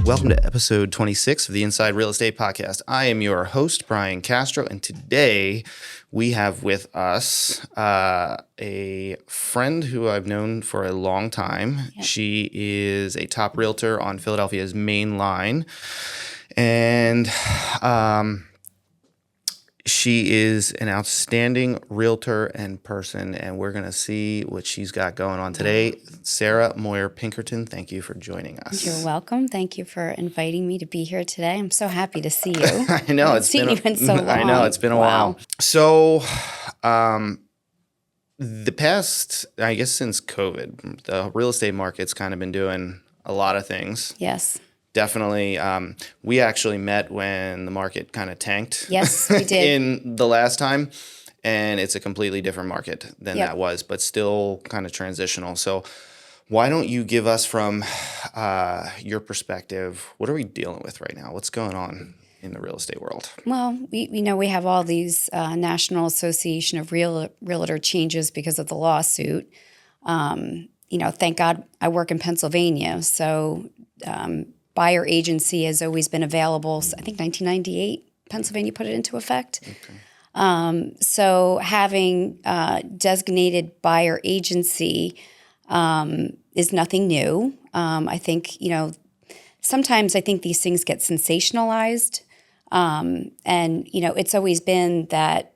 Welcome to episode 26 of the Inside Real Estate Podcast. I am your host, Brian Castro, and today we have with us a friend who I've known for a long time. Yep. She is a top realtor on Philadelphia's Main Line, and she is an outstanding realtor and person, and we're going to see what she's got going on today. Sara Moyher-Pinkerton, thank you for joining us. You're welcome. Thank you for inviting me to be here today. I'm so happy to see you. I know. It's been you in so long. I know. It's been a while. So the past, I guess since COVID, the real estate market's kind of been doing a lot of things. Yes. Definitely. We actually met when the market kind of tanked. Yes, we did. In the last time. And it's a completely different market than that was, but still kind of transitional. So why don't you give us from your perspective, what are we dealing with right now? What's going on in the real estate world? Well, we have all these National Association of Realtor changes because of the lawsuit. Thank God I work in Pennsylvania. So buyer agency has always been available. I think 1998, Pennsylvania put it into effect. Okay. So having designated buyer agency is nothing new. I think, sometimes I think these things get sensationalized. And, it's always been that,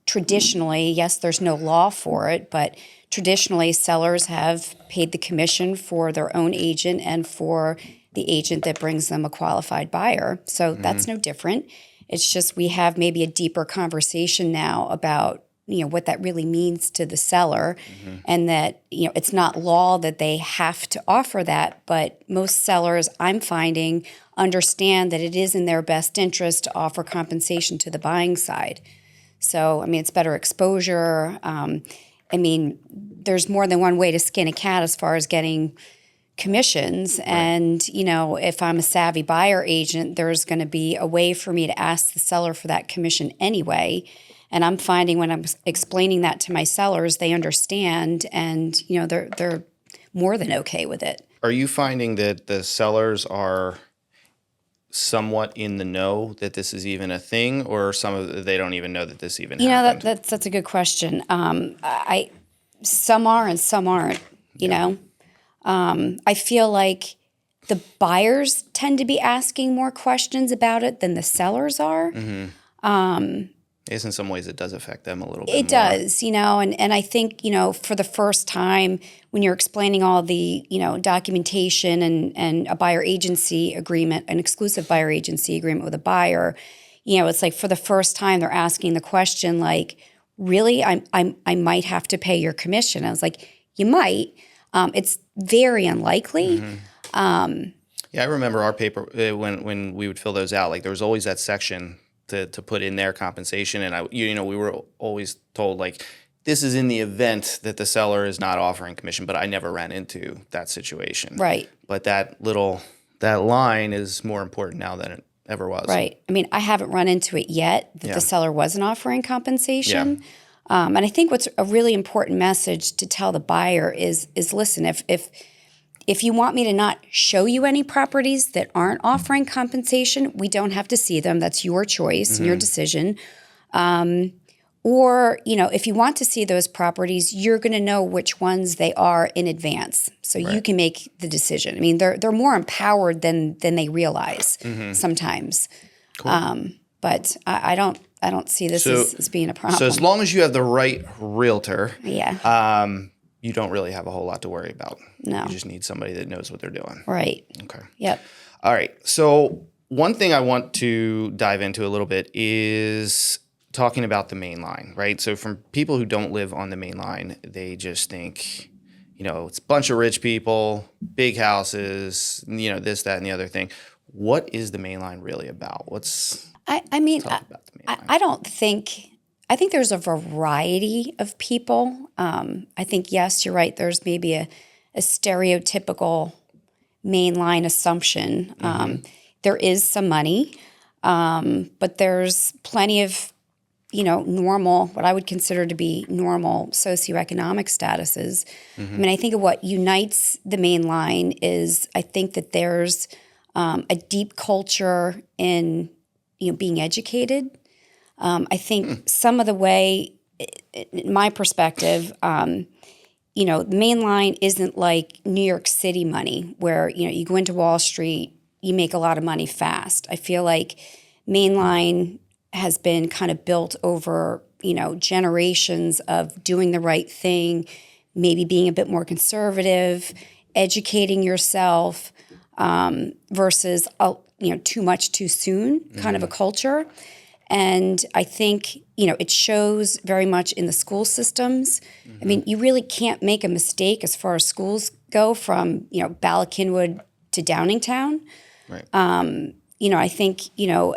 traditionally, yes, there's no law for it, but traditionally sellers have paid the commission for their own agent and for the agent that brings them a qualified buyer. So that's no different. It's just we have maybe a deeper conversation now about, what that really means to the seller and that, it's not law that they have to offer that, but most sellers I'm finding understand that it is in their best interest to offer compensation to the buying side. So, it's better exposure. There's more than one way to skin a cat as far as getting commissions. Right. And, if I'm a savvy buyer agent, there's going to be a way for me to ask the seller for that commission anyway. And I'm finding when I'm explaining that to my sellers, they understand and, they're more than okay with it. Are you finding that the sellers are somewhat in the know that this is even a thing, or they don't even know that this even happened? That's a good question. Some are and some aren't, I feel like the buyers tend to be asking more questions about it than the sellers are. I guess in some ways it does affect them a little bit. It does, and I think, for the first time when you're explaining all the, documentation and a buyer agency agreement, an exclusive buyer agency agreement with a buyer, it's like for the first time they're asking the question like, really, I might have to pay your commission. I was like, you might. It's very unlikely. Yeah, I remember our paper when we would fill those out. Like there was always that section to put in their compensation, and we were always told like this is in the event that the seller is not offering commission. But I never ran into that situation. Right. But that line is more important now than it ever was. Right. I haven't run into it yet that the seller wasn't offering compensation. Yeah. And I think what's a really important message to tell the buyer is listen, if you want me to not show you any properties that aren't offering compensation, we don't have to see them. That's your choice and your decision. Or, if you want to see those properties, you're going to know which ones they are in advance. So you can make the decision. They're more empowered than they realize sometimes. Cool. But I don't see this as being a problem. So as long as you have the right realtor, you don't really have a whole lot to worry about. No. You just need somebody that knows what they're doing. Right. Okay. Yep. All right. So one thing I want to dive into a little bit is talking about the main line, right? So from people who don't live on the main line, they just think, it's a bunch of rich people, big houses, this, that, and the other thing. What is the main line really about? I think there's a variety of people. I think, yes, you're right. There's maybe a stereotypical mainline assumption. There is some money, but there's plenty of, normal, what I would consider to be normal socioeconomic statuses. I think of what unites the main line is I think that there's a deep culture in being educated. I think some of the way, in my perspective, the main line isn't like New York City money where, you go into Wall Street, you make a lot of money fast. I feel like mainline has been kind of built over, generations of doing the right thing, maybe being a bit more conservative, educating yourself, versus, too much too soon kind of a culture. And I think, it shows very much in the school systems. I mean, you really can't make a mistake as far as schools go from, Bala Cynwyd to Downingtown. Right. I think,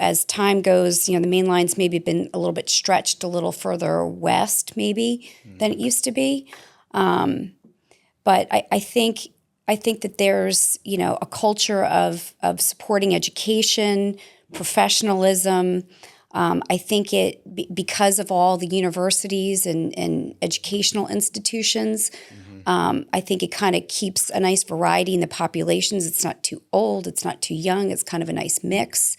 as time goes, the main line's maybe been a little bit stretched a little further west maybe than it used to be. But I think that there's, a culture of supporting education, professionalism. I think because of all the universities and educational institutions, I think it kind of keeps a nice variety in the populations. It's not too old, it's not too young, it's kind of a nice mix.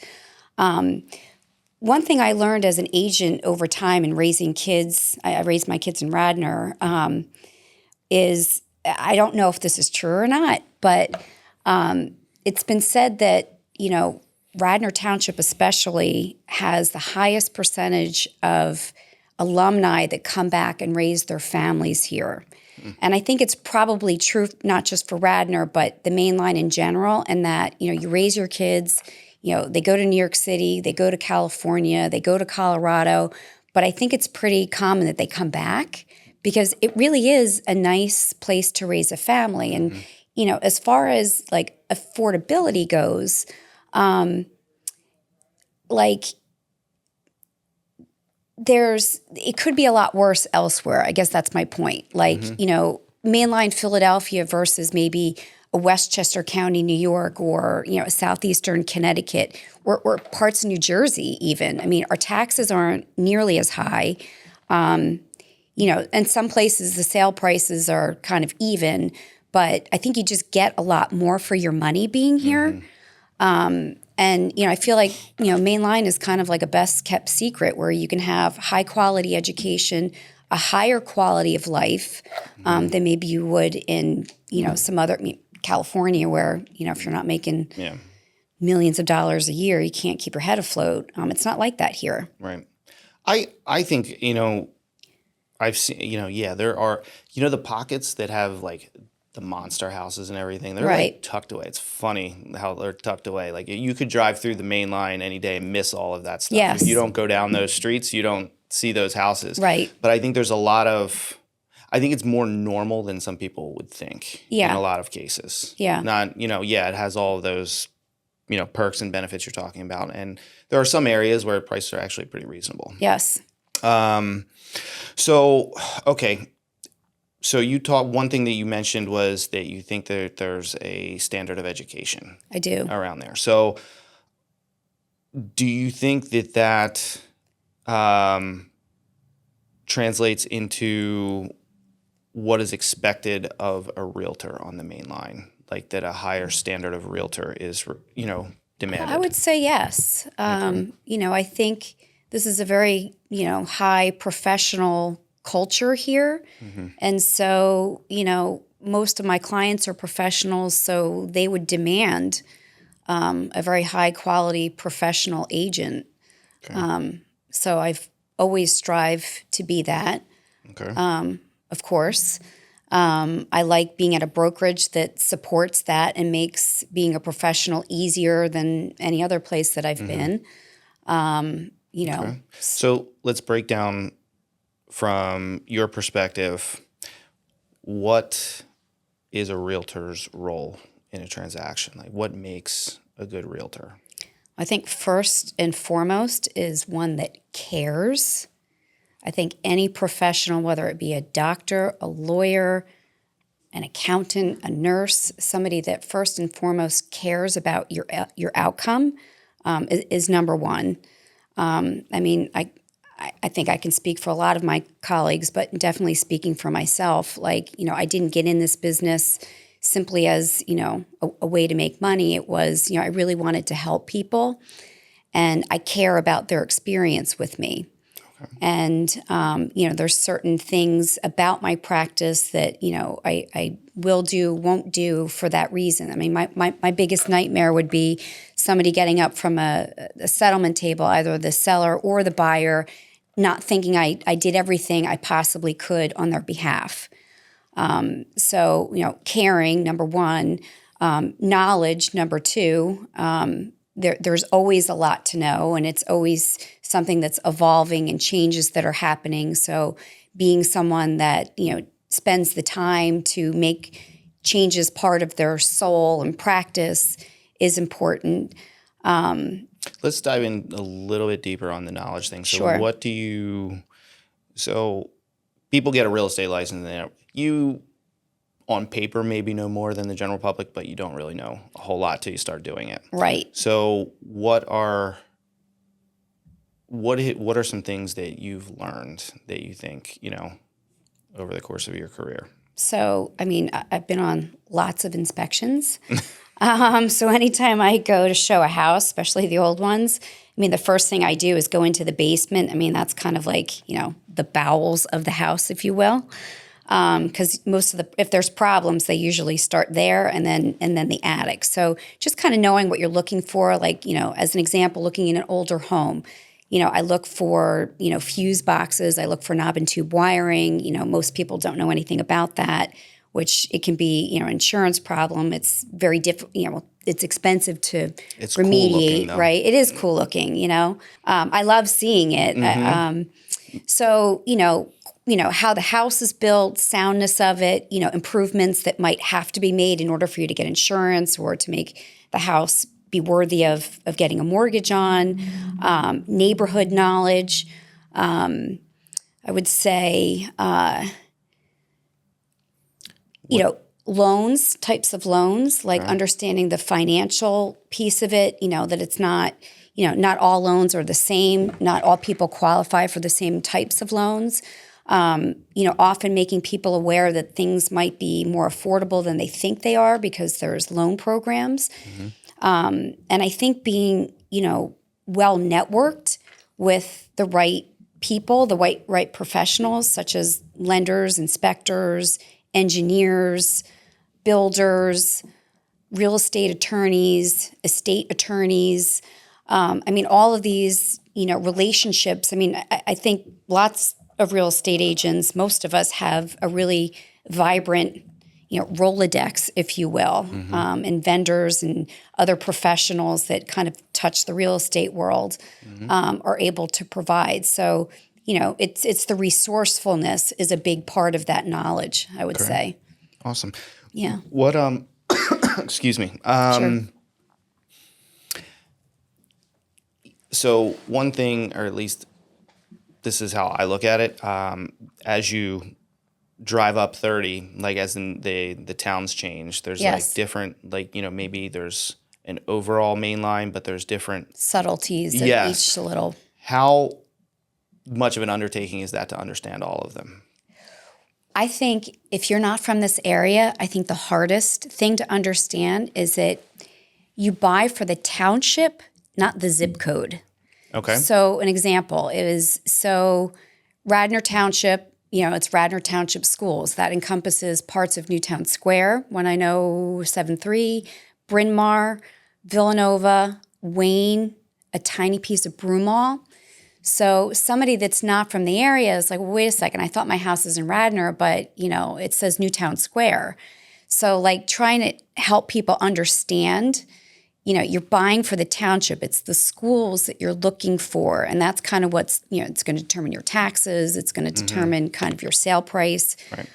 One thing I learned as an agent over time in raising kids, I raised my kids in Radnor, is I don't know if this is true or not, but it's been said that, Radnor Township especially has the highest percentage of alumni that come back and raise their families here. And I think it's probably true not just for Radnor, but the main line in general, and that, you raise your kids, they go to New York City, they go to California, they go to Colorado, but I think it's pretty common that they come back because it really is a nice place to raise a family. And, as far as like affordability goes, it could be a lot worse elsewhere. I guess that's my point. Mainline Philadelphia versus maybe a Westchester County, New York, or, a southeastern Connecticut, or parts of New Jersey even. I mean, our taxes aren't nearly as high. And some places the sale prices are kind of even, but I think you just get a lot more for your money being here. And, I feel like, mainline is kind of like a best kept secret where you can have high quality education, a higher quality of life than maybe you would in, some other, California where, if you're not making millions of dollars a year, you can't keep your head afloat. It's not like that here. Right. I think, I've seen, there are, the pockets that have like the monster houses and everything. They're like tucked away. It's funny how they're tucked away. Like you could drive through the main line any day and miss all of that stuff. Yes. If you don't go down those streets, you don't see those houses. Right. But I think there's I think it's more normal than some people would think in a lot of cases. Yeah. Not, it has all of those, perks and benefits you're talking about. And there are some areas where prices are actually pretty reasonable. Yes. So one thing that you mentioned was that you think that there's a standard of education. I do. Around there. So do you think that translates into what is expected of a realtor on the main line? Like that a higher standard of realtor is, demanded? I would say yes. I think this is a very, high professional culture here. And so, most of my clients are professionals, so they would demand a very high quality professional agent. Okay. So I've always strive to be that. Okay. Of course. I like being at a brokerage that supports that and makes being a professional easier than any other place that I've been. Okay. So let's break down from your perspective, what is a realtor's role in a transaction? Like what makes a good realtor? I think first and foremost is one that cares. I think any professional, whether it be a doctor, a lawyer, an accountant, a nurse, somebody that first and foremost cares about your outcome is number one. I think I can speak for a lot of my colleagues, but definitely speaking for myself, I didn't get in this business simply as, a way to make money. It was, I really wanted to help people, and I care about their experience with me. And, there's certain things about my practice that, I will do, won't do for that reason. I mean, my biggest nightmare would be somebody getting up from a settlement table, either the seller or the buyer, not thinking I did everything I possibly could on their behalf. So, caring, number one, knowledge, number two. There's always a lot to know, and it's always something that's evolving and changes that are happening. So being someone that, spends the time to make changes part of their soul and practice is important. Let's dive in a little bit deeper on the knowledge thing. So Sure. So people get a real estate license and you on paper maybe know more than the general public, but you don't really know a whole lot till you start doing it. Right. So what are some things that you've learned that you think, over the course of your career? So, I mean, I've been on lots of inspections. So anytime I go to show a house, especially the old ones, I mean, the first thing I do is go into the basement. I mean, that's kind of like, the bowels of the house, if you will. Because if there's problems, they usually start there and then the attic. So just kind of knowing what you're looking for, like, as an example, looking in an older home, I look for, fuse boxes. I look for knob and tube wiring. Most people don't know anything about that, which it can be, an insurance problem. It's very difficult, it's expensive to It's remediate, cool looking, though. right? It is cool looking, I love seeing it. So, how the house is built, soundness of it, improvements that might have to be made in order for you to get insurance or to make the house be worthy of getting a mortgage on, neighborhood knowledge. I would say, loans, types of loans, like understanding the financial piece of it, that it's not, not all loans are the same. Not all people qualify for the same types of loans. Often making people aware that things might be more affordable than they think they are because there's loan programs. Mm-hmm. And I think being, well networked with the right people, the right professionals, such as lenders, inspectors, engineers, builders, real estate attorneys, estate attorneys. All of these, relationships. I think lots of real estate agents, most of us have a really vibrant, Rolodex, if you will, and vendors and other professionals that kind of touch the real estate world are able to provide. So, it's the resourcefulness is a big part of that knowledge, I would say. Awesome. Yeah. What excuse me. Sure. So one thing, or at least this is how I look at it, as you drive up 30, like as in the towns change, there's Yes. like different, like, maybe there's an overall main line, but there's different Subtleties of Yes. each little. How much of an undertaking is that to understand all of them? I think if you're not from this area, I think the hardest thing to understand is that you buy for the township, not the zip code. Okay. So an example is, Radnor Township, it's Radnor Township Schools. That encompasses parts of Newtown Square, 19073, Bryn Mawr, Villanova, Wayne, a tiny piece of Broomall. So somebody that's not from the area is like, well, wait a second, I thought my house is in Radnor, but, it says Newtown Square. So like trying to help people understand, you're buying for the township. It's the schools that you're looking for. And that's kind of what's, it's going to determine your taxes. It's going to determine kind of your sale price. Right.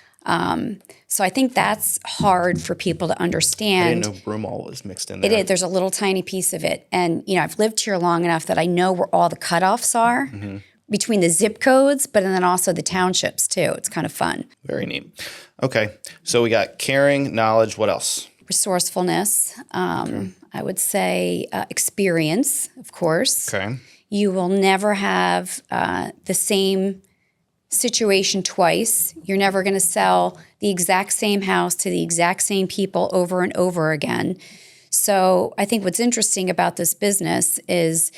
So I think that's hard for people to I understand. didn't know Broomall was mixed in there. It is. There's a little tiny piece of it. And, I've lived here long enough that I know where all the cutoffs are between the zip codes, but then also the townships too. It's kind of fun. Very neat. Okay. So we got caring, knowledge. What else? Resourcefulness. I would say experience, of course. Okay. You will never have the same situation twice. You're never going to sell the exact same house to the exact same people over and over again. So I think what's interesting about this business is,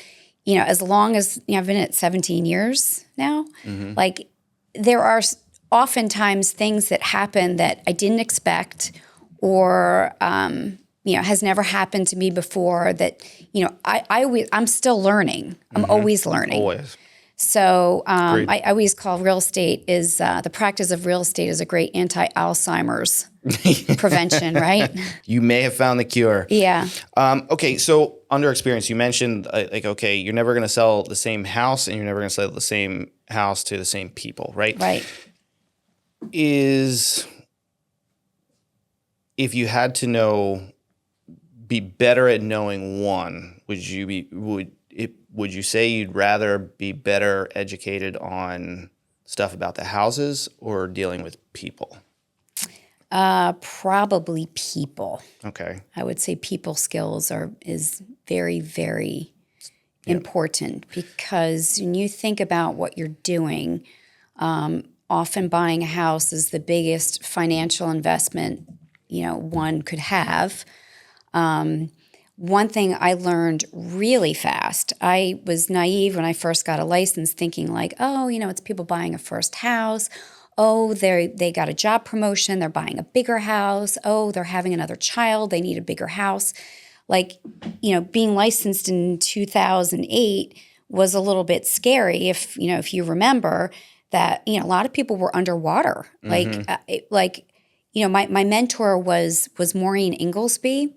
as long as I've been at 17 years now, like there are oftentimes things that happen that I didn't expect or, has never happened to me before that, I'm still learning. I'm always learning. Always. So I always call real estate is the practice of real estate is a great anti-Alzheimer's prevention, right? You may have found the cure. Yeah. Okay, so under experience, you mentioned okay, you're never going to sell the same house and you're never going to sell the same house to the same people, right? Right. If you had to be better at knowing one, would you say you'd rather be better educated on stuff about the houses or dealing with people? Probably people. Okay. I would say people skills is very, very important because when you think about what you're doing, often buying a house is the biggest financial investment, one could have. One thing I learned really fast, I was naive when I first got a license thinking like, it's people buying a first house. Oh, they got a job promotion. They're buying a bigger house. Oh, they're having another child. They need a bigger house. Like, being licensed in 2008 was a little bit scary if you remember that, a lot of people were underwater. My mentor was Maureen Inglesby.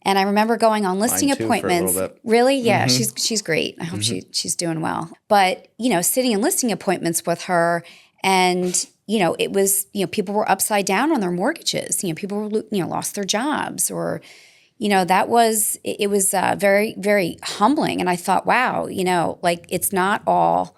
And I remember going on listing Mine too, appointments. for a little bit. Really? Yeah, she's great. I hope she's doing well. But, sitting in listing appointments with her and, it was, people were upside down on their mortgages. People were, lost their jobs or, it was very, very humbling. And I thought, wow, it's not all,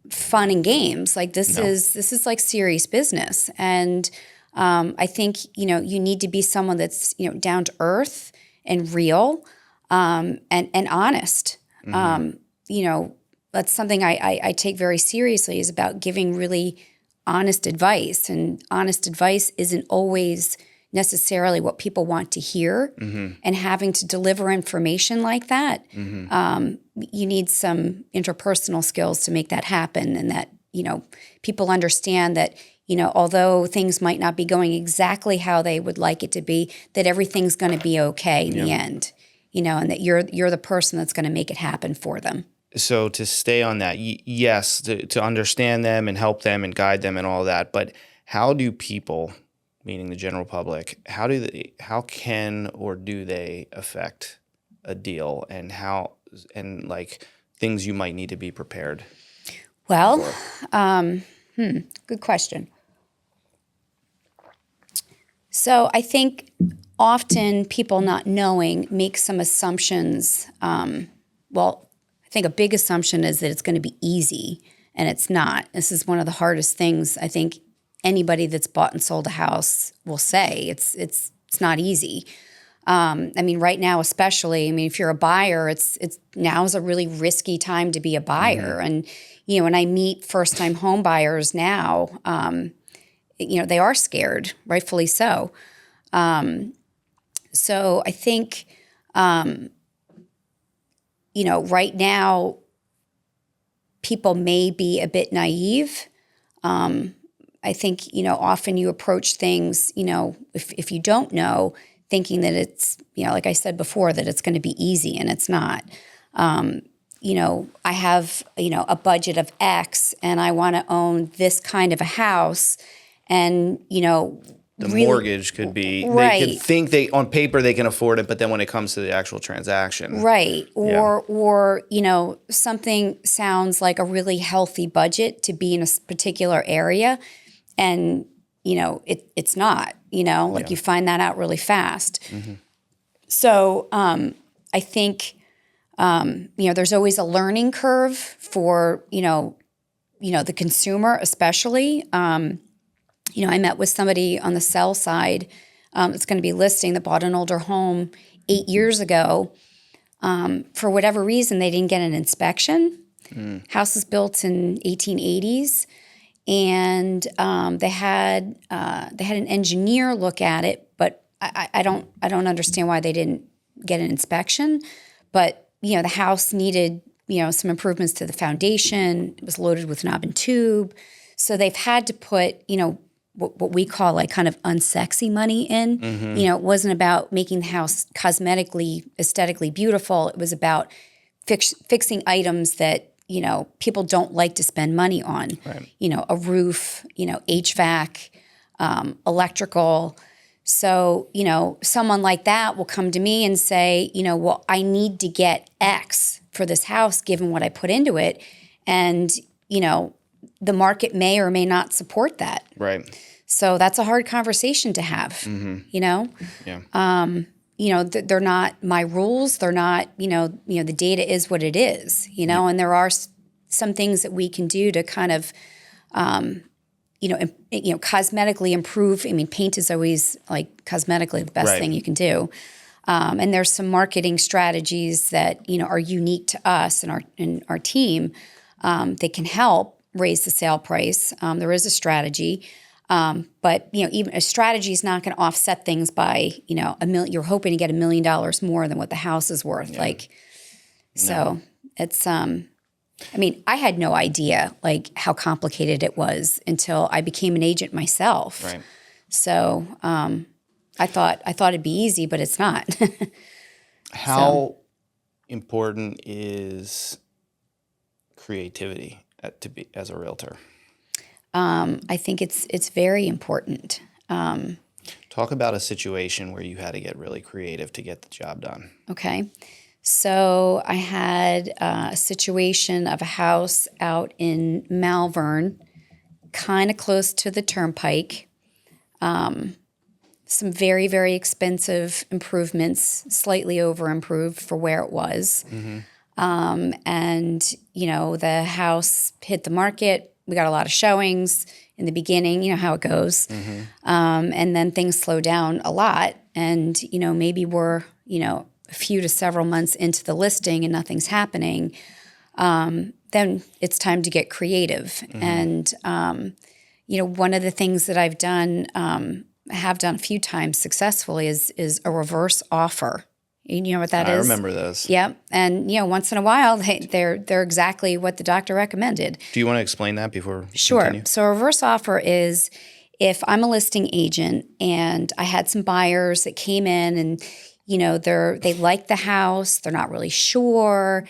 fun and games. Like this is like serious business. And I think, you need to be someone that's, down to earth and real and honest. That's something I take very seriously is about giving really honest advice. And honest advice isn't always necessarily what people want to hear. And having to deliver information like that, you need some interpersonal skills to make that happen and that, people understand that, although things might not be going exactly how they would like it to be, that everything's going to be okay in the end, and that you're the person that's going to make it happen for them. So to stay on that, yes, to understand them and help them and guide them and all that. But how do people, meaning the general public, how can or do they affect a deal and things you might need to be prepared? Well, good question. So I think often people not knowing make some assumptions. I think a big assumption is that it's going to be easy, and it's not. This is one of the hardest things I think anybody that's bought and sold a house will say. It's not easy. Right now especially, if you're a buyer, it's now is a really risky time to be a buyer. And, when I meet first-time home buyers now, they are scared, rightfully so. So I think, right now people may be a bit naive. I think, often you approach things, if you don't know, thinking that it's, like I said before, that it's going to be easy, and it's not. I have, a budget of X and I want to own this kind of a house, and, The mortgage could be, right. They could think on paper they can afford it, but then when it comes to the actual transaction. Right. Or something sounds like a really healthy budget to be in a particular area, and, it's not, you find that out really fast. So I think, there's always a learning curve for, the consumer especially. I met with somebody on the sell side that's going to be listing that bought an older home 8 years ago. For whatever reason, they didn't get an inspection. House was built in 1880s, and they had an engineer look at it, but I don't understand why they didn't get an inspection. But the house needed some improvements to the foundation. It was loaded with knob and tube, so they've had to put what we call like kind of unsexy money in. It wasn't about making the house cosmetically, aesthetically beautiful. It was about fixing items that people don't like to spend money on. Right. A roof, HVAC, electrical. So, someone like that will come to me and say, well, I need to get X for this house given what I put into it. And, the market may or may not support that. Right. So that's a hard conversation to have, Yeah. They're not my rules. They're not, the data is what it is, and there are some things that we can do to kind of, cosmetically improve. I mean, paint is always like cosmetically the best thing you can do. And there's some marketing strategies that, are unique to us and our team that can help raise the sale price. There is a strategy. But even a strategy is not going to offset things by $1 million. You're hoping to get $1 million more than what the house is worth. Yeah. So it's I had no idea like how complicated it was until I became an agent myself. Right. So I thought it'd be easy, but it's not. How important is creativity to be as a realtor? I think it's very important. Talk about a situation where you had to get really creative to get the job done. Okay. So I had a situation of a house out in Malvern, kind of close to the turnpike. Some very, very expensive improvements, slightly over improved for where it was. And, the house hit the market. We got a lot of showings in the beginning, how it goes. And then things slow down a lot. And, maybe we're, a few to several months into the listing and nothing's happening. Then it's time to get creative. And, one of the things that I've done, have done a few times successfully is a reverse offer. You know what that is? I remember those. Yep. And, once in a while, they're exactly what the doctor recommended. Do you want to explain that before we Sure. continue? So a reverse offer is if I'm a listing agent and I had some buyers that came in and, they like the house, they're not really sure,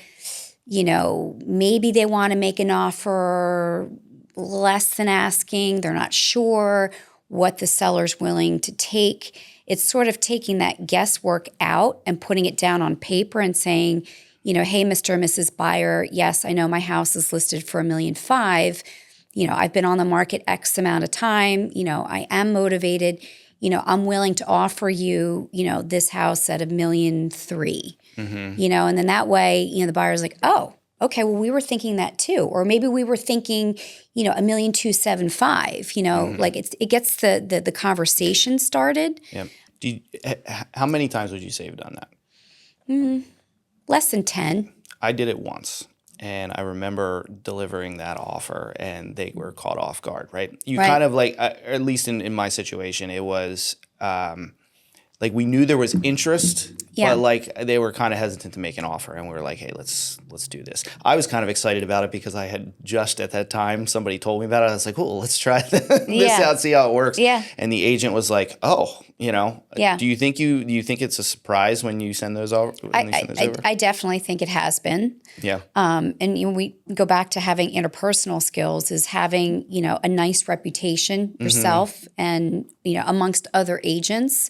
maybe they want to make an offer less than asking, they're not sure what the seller's willing to take. It's sort of taking that guesswork out and putting it down on paper and saying, hey, Mr. and Mrs. Buyer, yes, I know my house is listed for $1.5 million. I've been on the market X amount of time. I am motivated. I'm willing to offer you, this house at $1.3 million. And then that way, the buyer's like, oh, okay, well, we were thinking that too. Or maybe we were thinking, $1.275 million, like it gets the conversation started. Yeah. How many times would you say you've done that? Less than 10. I did it once, and I remember delivering that offer, and they were caught off guard, right? You kind of like, at least in my situation, it was like we knew there was interest, but like they were kind of hesitant to make an offer, and we were like, hey, let's do this. I was kind of excited about it because I had just at that time, somebody told me about it. I was like, cool, let's try this out, see how it works. Yeah. And the agent was like, oh, Yeah. Do you think it's a surprise when you send those over? I definitely think it has been. Yeah. And we go back to having interpersonal skills is having, a nice reputation yourself and, amongst other agents.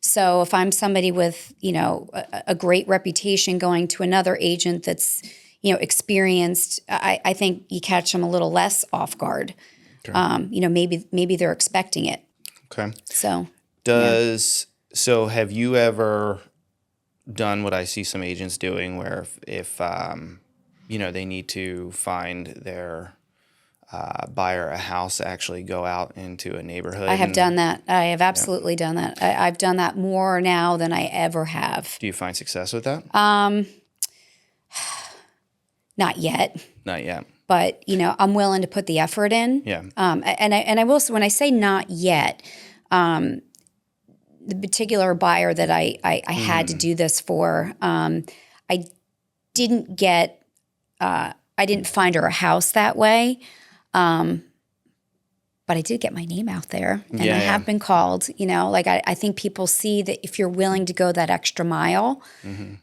So if I'm somebody with, a great reputation going to another agent that's, experienced, I think you catch them a little less off guard. Okay. Maybe they're expecting it. Okay. So So have you ever done what I see some agents doing where if they need to find their buyer a house, actually go out into a neighborhood? I have done that. I have absolutely done that. I've done that more now than I ever have. Do you find success with that? Not yet. Not yet. But, I'm willing to put the effort in. Yeah. And I will say, when I say not yet, the particular buyer that I had to do this for, I didn't get, I didn't find her a house that way. But I did get my name out there, and I have been called. I think people see that if you're willing to go that extra mile.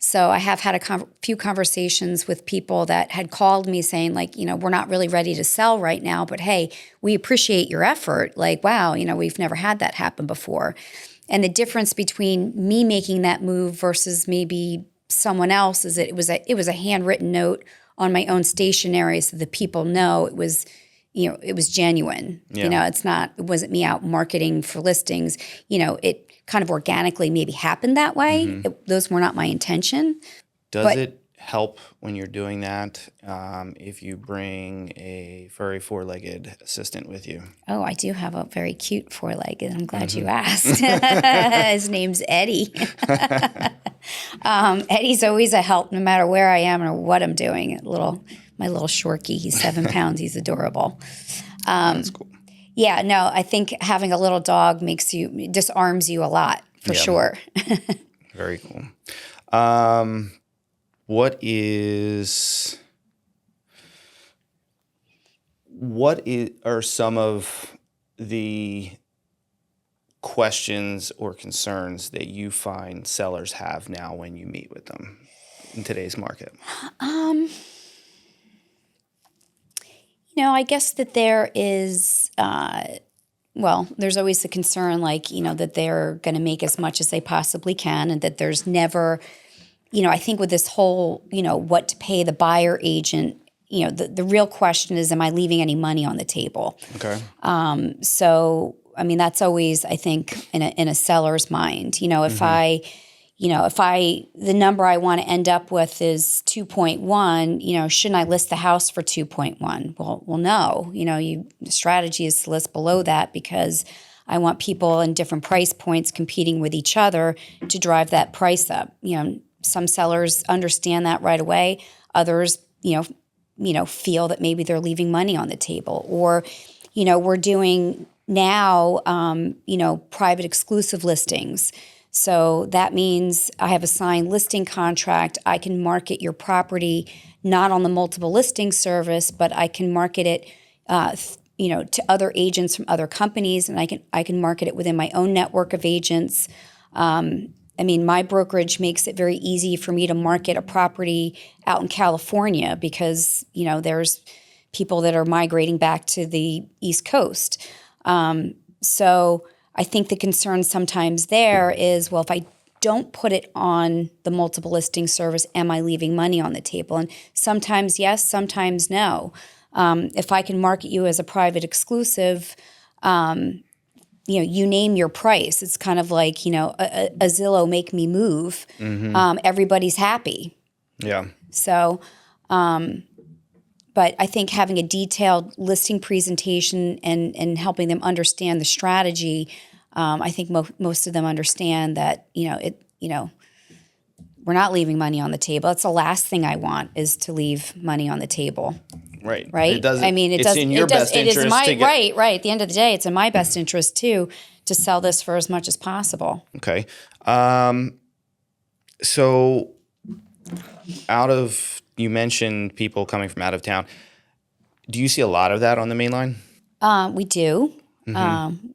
So I have had a few conversations with people that had called me saying, we're not really ready to sell right now, but hey, we appreciate your effort. Wow, we've never had that happen before. And the difference between me making that move versus maybe someone else is that it was a handwritten note on my own stationery, so the people know it was. It was genuine. Yeah. It wasn't me out marketing for listings. It kind of organically maybe happened that way. Those were not my intention. Does it help when you're doing that if you bring a furry four-legged assistant with you? Oh, I do have a very cute four-legged. I'm glad you asked. His name's Eddie. Eddie's always a help no matter where I am or what I'm doing. My little shorkie, he's 7 pounds. He's adorable. That's cool. Yeah, no, I think having a little dog disarms you a lot, for sure. Very cool. What are some of the questions or concerns that you find sellers have now when you meet with them in today's market? I guess that there is, there's always the concern, that they're going to make as much as they possibly can, and that there's never, I think with this whole, what to pay the buyer agent, the real question is, am I leaving any money on the table? Okay. So, that's always, I think, in a seller's mind. If the number I want to end up with is 2.1, shouldn't I list the house for 2.1? Well, no. The strategy is to list below that because I want people in different price points competing with each other to drive that price up. Some sellers understand that right away. Others, feel that maybe they're leaving money on the table. Or, we're doing now, private exclusive listings. So that means I have a signed listing contract. I can market your property not on the multiple listing service, but I can market it, to other agents from other companies, and I can market it within my own network of agents. My brokerage makes it very easy for me to market a property out in California because there's people that are migrating back to the East Coast. So I think the concern sometimes there is, if I don't put it on the multiple listing service, am I leaving money on the table? And sometimes yes, sometimes no. If I can market you as a private exclusive, you name your price. It's kind of like, a Zillow make me move. Everybody's happy. Yeah. So, but I think having a detailed listing presentation and helping them understand the strategy, I think most of them understand that, we're not leaving money on the table. That's the last thing I want is to leave money on the table. Right. Right. It's in your best interest to get... Right. At the end of the day, it's in my best interest too to sell this for as much as possible. Okay. So you mentioned people coming from out of town. Do you see a lot of that on the main line? We do.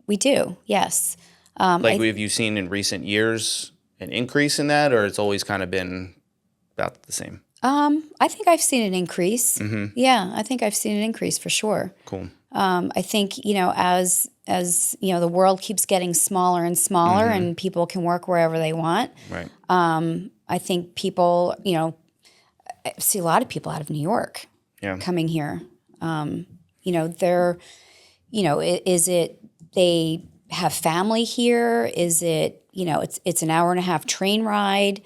We do. Yes. Have you seen in recent years an increase in that, or it's always kind of been about the same? I think I've seen an increase. Yeah, I think I've seen an increase for sure. Cool. I think, as the world keeps getting smaller and smaller and people can work wherever they want. Right. I think people, I see a lot of people out of New York coming here. They're, is it they have family here? Is it, it's an hour and a half train ride?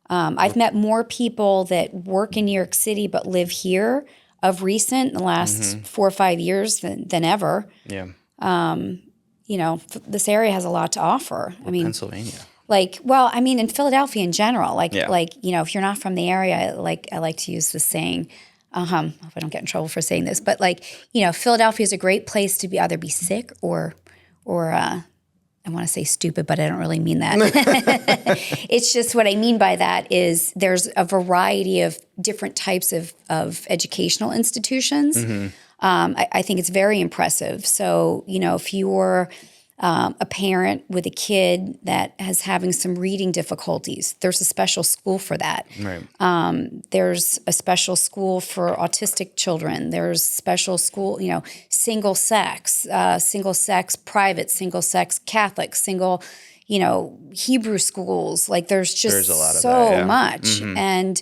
I've met more people that work in New York City but live here of recent in the last 4 or 5 years than ever. Yeah. This area has a lot to offer. Pennsylvania. In Philadelphia in general, if you're not from the area, I like to use the saying, I hope I don't get in trouble for saying this, but like, Philadelphia is a great place to either be sick or I want to say stupid, but I don't really mean that. It's just what I mean by that is there's a variety of different types of educational institutions. I think it's very impressive. So, if you're a parent with a kid that is having some reading difficulties, there's a special school for that. Right. There's a special school for autistic children. There's special school, single sex private, single sex Catholic, single, Hebrew schools. Like there's There's a lot of so that, yeah. much. And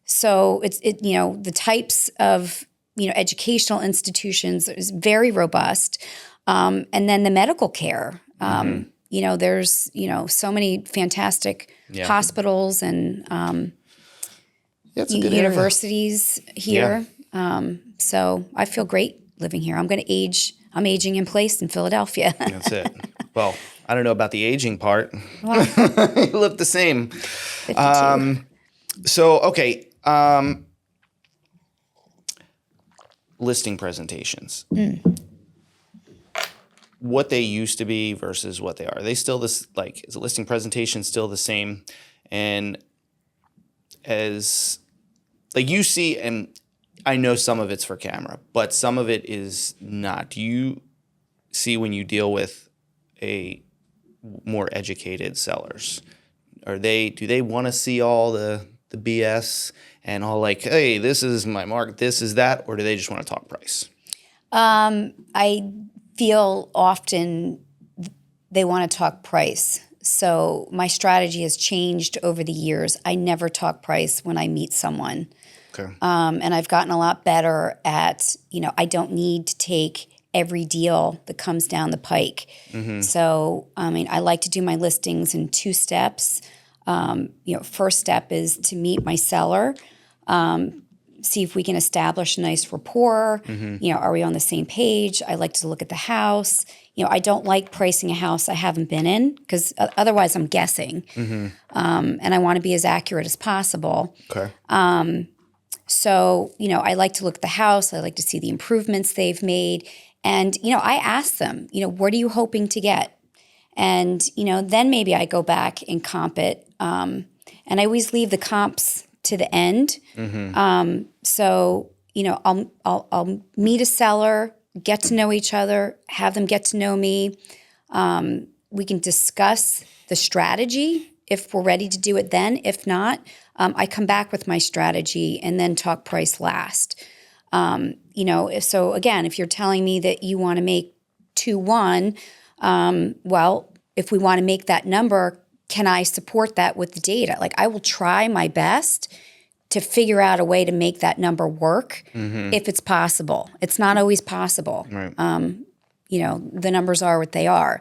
so it's the types of, educational institutions is very robust. And then the medical care, there's, so many fantastic hospitals and It's a good area. universities here. So I feel great living here. I'm aging in place in Philadelphia. That's it. Well, I don't know about the aging part. Well, You look the same. 52. So, okay. Listing presentations. What they used to be versus what they are. Are they still this, like, is a listing presentation still the same? And as, like, you see, and I know some of it's for camera, but some of it is not. Do you see when you deal with a more educated sellers? Do they want to see all the BS and all like, hey, this is my market, this is that, or do they just want to talk price? I feel often they want to talk price. So my strategy has changed over the years. I never talk price when I meet someone. Okay. And I've gotten a lot better at, I don't need to take every deal that comes down the pike. So, I like to do my listings in 2 steps. First step is to meet my seller, see if we can establish a nice rapport. Are we on the same page? I like to look at the house. I don't like pricing a house I haven't been in because otherwise I'm guessing. And I want to be as accurate as possible. Okay. So, I like to look at the house. I like to see the improvements they've made. And, I ask them, what are you hoping to get? And, then maybe I go back and comp it. And I always leave the comps to the end. So, I'll meet a seller, get to know each other, have them get to know me. We can discuss the strategy if we're ready to do it then. If not, I come back with my strategy and then talk price last. So again, if you're telling me that you want to make 2-1, well, if we want to make that number, can I support that with the data? Like I will try my best to figure out a way to make that number work if it's possible. It's not always possible. Right. The numbers are what they are.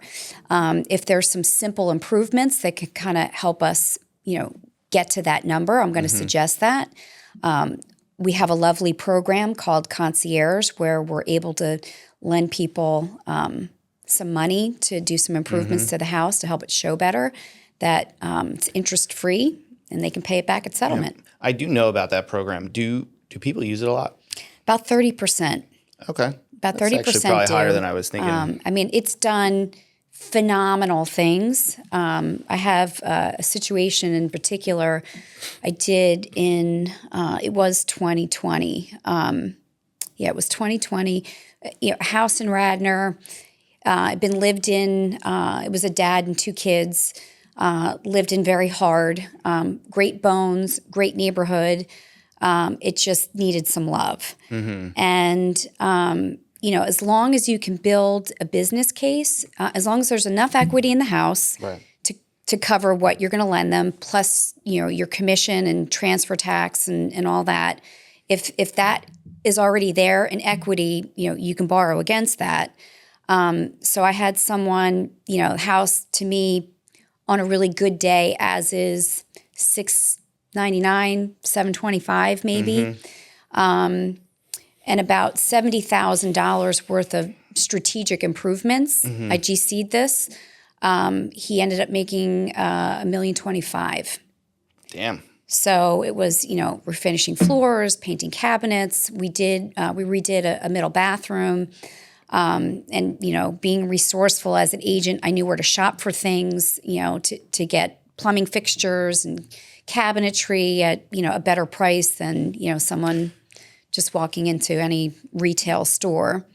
If there's some simple improvements that could kind of help us, get to that number, I'm going to suggest that. We have a lovely program called Concierge where we're able to lend people some money to do some improvements to the house to help it show better, that it's interest-free and they can pay it back at settlement. Yeah. I do know about that program. Do people use it a lot? About 30%. Okay. About 30% That's actually probably do. higher than I was thinking. It's done phenomenal things. I have a situation in particular I did in, it was 2020. It was 2020. House in Radnor. Been lived in, it was a dad and 2 kids, lived in very hard, great bones, great neighborhood. It just needed some love. And, as long as you can build a business case, as long as there's enough equity in the house Right. to cover what you're going to lend them, plus, your commission and transfer tax and all that, if that is already there in equity, you can borrow against that. So I had someone, house to me on a really good day as is $699, $725 maybe. And about $70,000 worth of strategic improvements. I GC'd this. He ended up making $1,025,000. Damn. So it was, refinishing floors, painting cabinets. We redid a middle bathroom. And, being resourceful as an agent, I knew where to shop for things, to get plumbing fixtures and cabinetry at, a better price than, someone just walking into any retail store.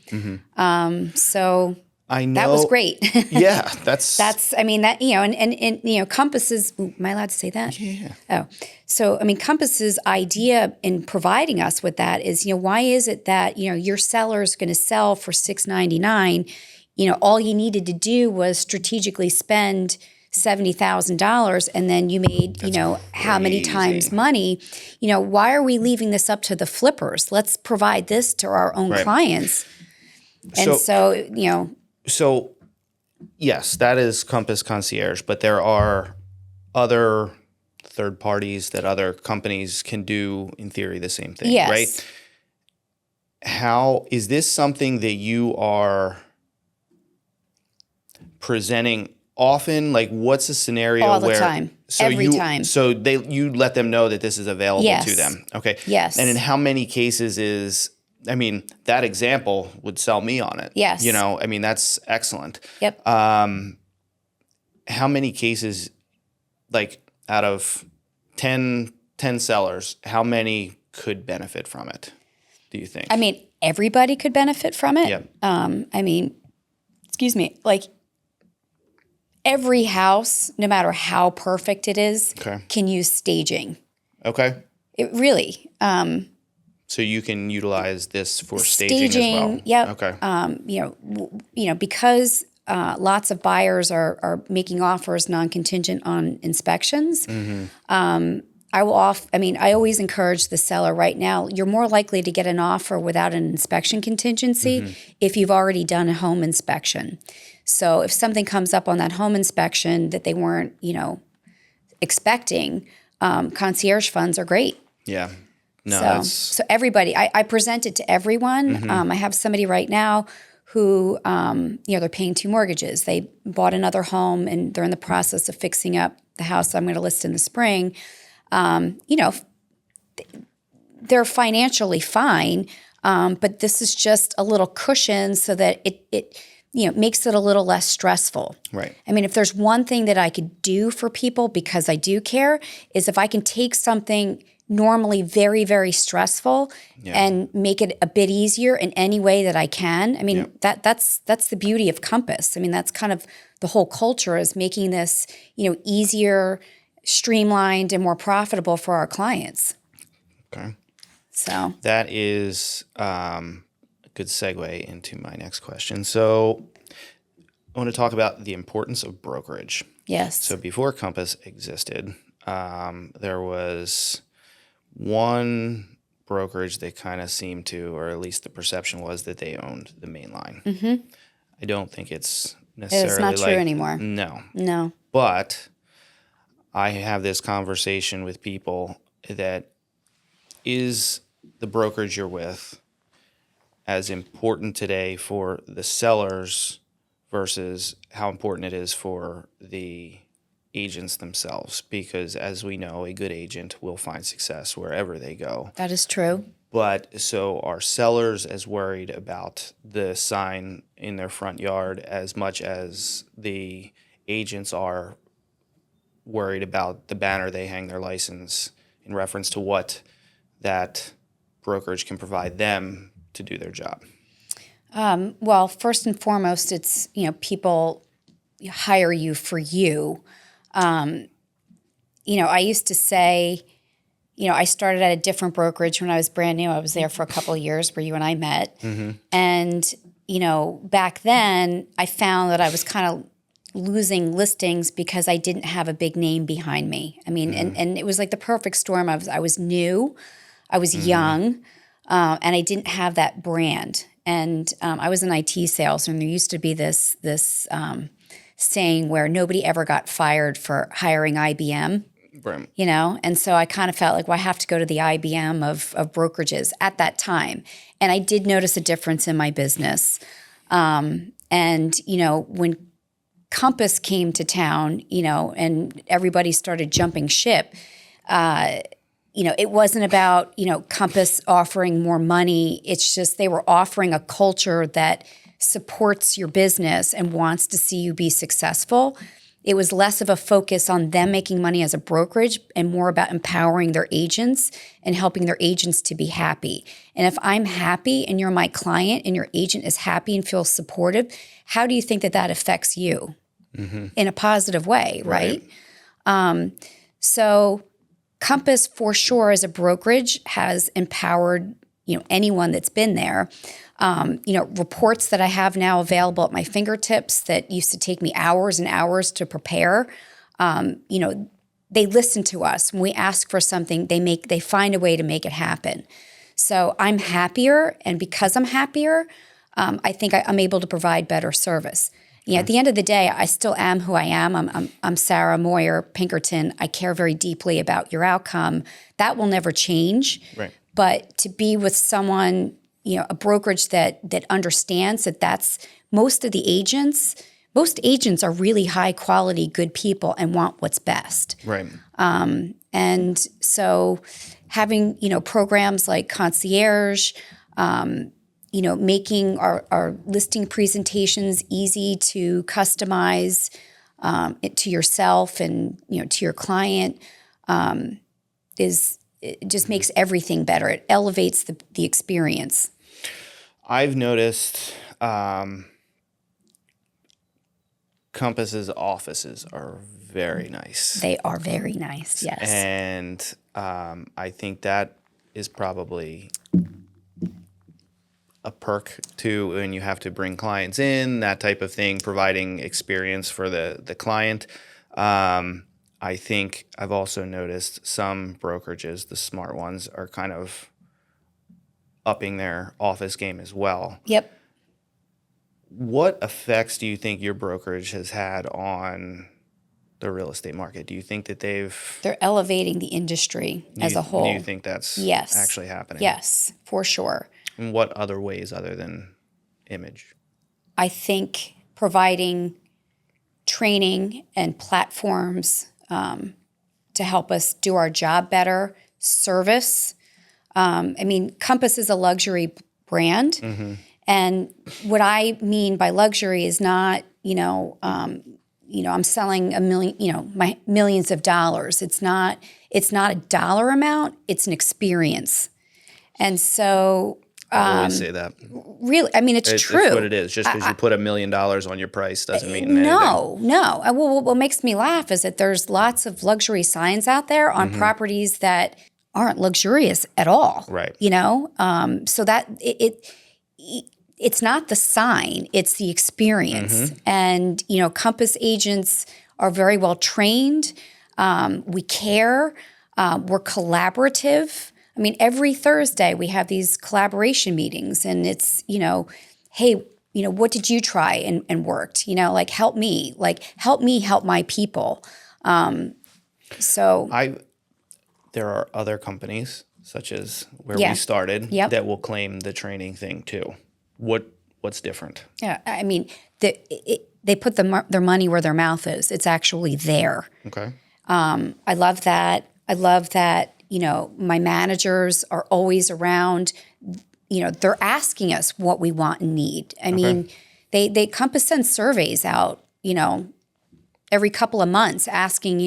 So I know that was great. Yeah, Compass's, am I allowed to say that? Yeah. Oh, so, Compass's idea in providing us with that is, why is it that, your seller is going to sell for $699? All you needed to do was strategically spend $70,000 and then you made, how many times money? Why are we leaving this up to the flippers? Let's provide this to our own clients. And So, yes, that is Compass Concierge, but there are other third parties that other companies can do, in theory, the same thing, yes. right? How is this something that you are presenting often? Like, what's a scenario all the where time, every time? So you let them know that this is available yes. to them, okay? Yes. And in how many cases that example would sell me on it. Yes. That's excellent. Yep. How many cases, like out of 10 sellers, how many could benefit from it, do you think? Everybody could benefit from it. Yeah. Excuse me, like every house, no matter how perfect it is, can use staging. Okay. It really. So you can utilize this for staging as well. Yep. Okay. Because lots of buyers are making offers non-contingent on inspections. Mm-hmm. I always encourage the seller right now. You're more likely to get an offer without an inspection contingency if you've already done a home inspection. So if something comes up on that home inspection that they weren't, expecting, concierge funds are great. Yeah. No, so everybody, I present it to everyone. I have somebody right now who, they're paying 2 mortgages. They bought another home and they're in the process of fixing up the house I'm going to list in the spring. They're financially fine, but this is just a little cushion so that it makes it a little less stressful. Right. If there's one thing that I could do for people, because I do care, is if I can take something normally very, very stressful and make it a bit easier in any way that I can. That's the beauty of Compass. That's kind of the whole culture, is making this, easier, streamlined, and more profitable for our clients. Okay. So that is a good segue into my next question. So I want to talk about the importance of brokerage. Yes. So before Compass existed, there was one brokerage that kind of seemed to, or at least the perception was, that they owned the main line. Mm-hmm. I don't think it's necessarily it's not true anymore. No. But I have this conversation with people that, is the brokerage you're with as important today for the sellers versus how important it is for the agents themselves? Because as we know, a good agent will find success wherever they go. That is true. But so are sellers as worried about the sign in their front yard as much as the agents are worried about the banner they hang their license in reference to what that brokerage can provide them to do their job? Well, first and foremost, it's, people hire you for you. I used to say, I started at a different brokerage when I was brand new. I was there for a couple of years where you and I met. Mm-hmm. And, back then I found that I was kind of losing listings because I didn't have a big name behind me. And it was like the perfect storm. I was new, I was young, and I didn't have that brand. And I was in IT sales, and there used to be this saying where nobody ever got fired for hiring IBM. Right. And so I kind of felt like, well, I have to go to the IBM of brokerages at that time. And I did notice a difference in my business. And when Compass came to town, and everybody started jumping ship, It wasn't about, Compass offering more money. It's just they were offering a culture that supports your business and wants to see you be successful. It was less of a focus on them making money as a brokerage and more about empowering their agents and helping their agents to be happy. And if I'm happy and you're my client and your agent is happy and feels supportive, how do you think that affects you in a positive way, right? So Compass, for sure, as a brokerage, has empowered anyone that's been there. Reports that I have now available at my fingertips that used to take me hours and hours to prepare. They listen to us when we ask for something. They find a way to make it happen. So I'm happier, and because I'm happier, I think I'm able to provide better service. At the end of the day, I still am who I am. I'm Sara Moyher-Pinkerton. I care very deeply about your outcome. That will never change. Right. But to be with someone, a brokerage that understands that's most agents are really high quality, good people and want what's best. Right. And so having, programs like Concierge, making our listing presentations easy to customize it to yourself and to your client it just makes everything better. It elevates the experience. I've noticed Compass's offices are very nice. They are very nice, yes. And I think that is probably a perk too when you have to bring clients in, that type of thing, providing experience for the client. I think I've also noticed some brokerages, the smart ones, are kind of upping their office game as well. Yep. What effects do you think your brokerage has had on the real estate market? Do you think that they're elevating the industry as a whole? Do you think that's actually happening? Yes, for sure. In what other ways other than image? I think providing training and platforms to help us do our job better, service. Compass is a luxury brand. Mm-hmm. And what I mean by luxury is not, I'm selling my millions of dollars. It's not a dollar amount, it's an experience. And so I always say that. Really, it's true. It's what it is. Just because you put $1 million on your price doesn't mean anything. No. What makes me laugh is that there's lots of luxury signs out there on properties that aren't luxurious at all. Right. So that it's not the sign, it's the experience. And, Compass agents are very well trained. We care. We're collaborative. Every Thursday we have these collaboration meetings, and it's, hey, what did you try and worked? Help me help my people. There are other companies, such as where we started, that will claim the training thing too. What's different? Yeah, they put their money where their mouth is. It's actually there. Okay. I love that. My managers are always around. They're asking us what we want and need. They Compass sends surveys out, every couple of months asking,